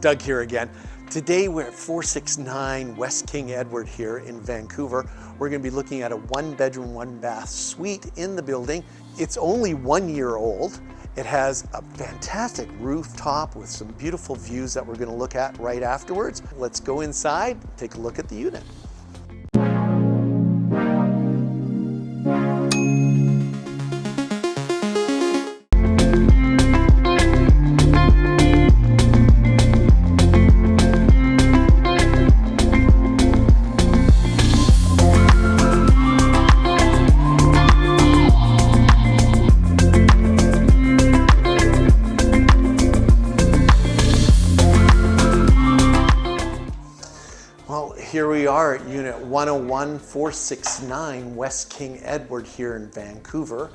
Doug here again. Today we're at 469 West King Edward here in Vancouver. We're going to be looking at a 1-bedroom, 1-bath suite in the building. It's only 1 year old. It has a fantastic rooftop with some beautiful views that we're going to look at right afterwards. Let's go inside, take a look at the unit. Here we are at Unit 101, 469 West King Edward here in Vancouver.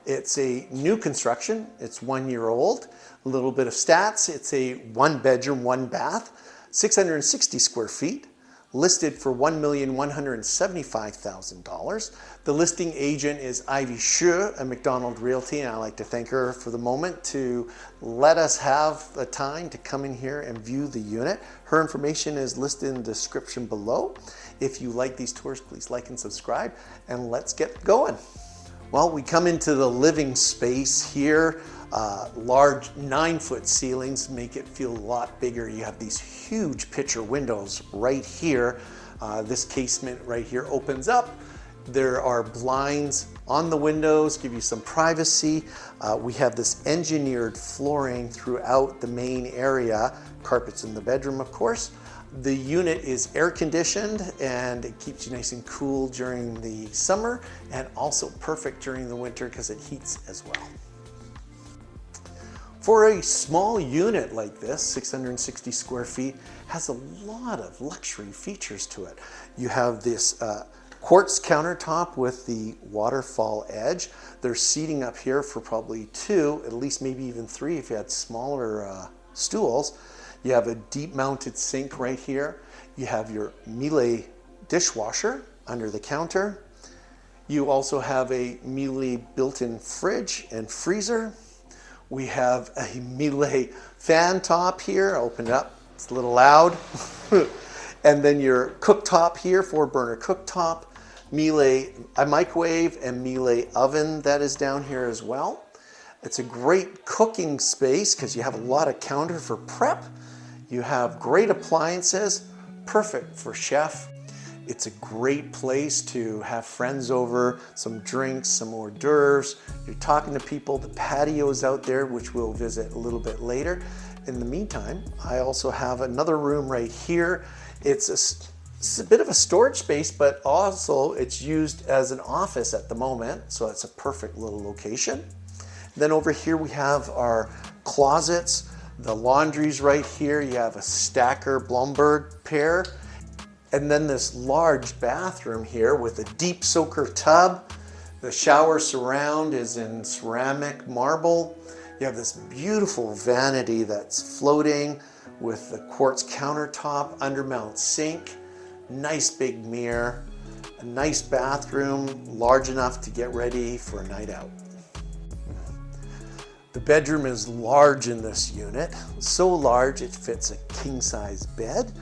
It's a new construction. It's 1 year old. A little bit of stats. It's a 1-bedroom, 1-bath, 660 square feet, listed for $1,175,000. The listing agent is Ivy Xu at MacDonald Realty, and I'd like to thank her for the moment to let us have the time to come in here and view the unit. Her information is listed in the description below. If you like these tours, please like and subscribe, and let's get going. Well, we come into the living space here. Large 9-foot ceilings make it feel a lot bigger. You have these huge picture windows right here. This casement right here opens up. There are blinds on the windows, give you some privacy. We have this engineered flooring throughout the main area. Carpets in the bedroom, of course. The unit is air conditioned and it keeps you nice and cool during the summer, and also perfect during the winter because it heats as well. For a small unit like this, 660 square feet, has a lot of luxury features to it. You have this quartz countertop with the waterfall edge. There's seating up here for probably 2, at least maybe even 3 if you had smaller stools. You have a deep mounted sink right here. You have your Miele dishwasher under the counter. You also have a Miele built-in fridge and freezer. We have a Miele fan top here. Open it up, it's a little loud. And then your cooktop here, 4-burner cooktop. Miele a microwave and Miele oven that is down here as well. It's a great cooking space because you have a lot of counter for prep. You have great appliances, perfect for chef. It's a great place to have friends over, some drinks, some hors d'oeuvres. You're talking to people. The patio is out there, which we'll visit a little bit later. In the meantime, I also have another room right here. It's a bit of a storage space, but also it's used as an office at the moment, so it's a perfect little location. Then over here we have our closets. The laundry's right here. You have a Stacker Blumberg pair. And then this large bathroom here with a deep soaker tub. The shower surround is in ceramic marble. You have this beautiful vanity that's floating with the quartz countertop, undermount sink, nice big mirror, a nice bathroom, large enough to get ready for a night out. The bedroom is large in this unit, so large it fits a king-size bed,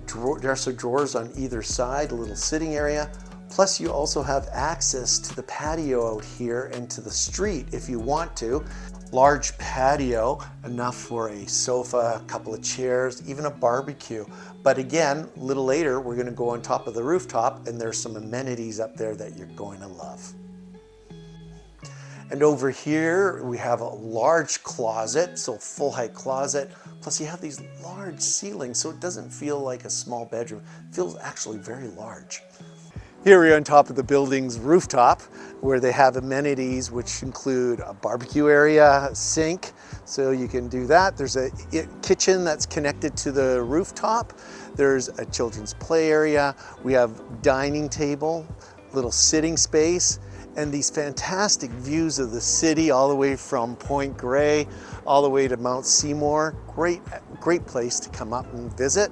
dresser drawers on either side, a little sitting area. Plus you also have access to the patio out here and to the street if you want to. Large patio, enough for a sofa, a couple of chairs, even a barbecue. But again, a little later, we're going to go on top of the rooftop and there's some amenities up there that you're going to love. And over here, we have a large closet, so full height closet. Plus you have these large ceilings, so it doesn't feel like a small bedroom. It feels actually very large. Here we are on top of the building's rooftop, where they have amenities which include a barbecue area, a sink, so you can do that. There's a kitchen that's connected to the rooftop. There's a children's play area. We have dining table, little sitting space, and these fantastic views of the city all the way from Point Grey all the way to Mount Seymour. Great place to come up and visit.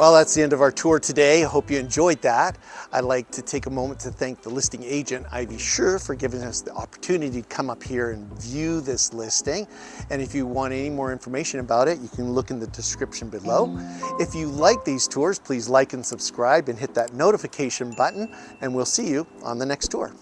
Well, that's the end of our tour today. I hope you enjoyed that. I'd like to take a moment to thank the listing agent, Ivy Scher, for giving us the opportunity to come up here and view this listing. And if you want any more information about it, you can look in the description below. If you like these tours, please like and subscribe and hit that notification button, and we'll see you on the next tour.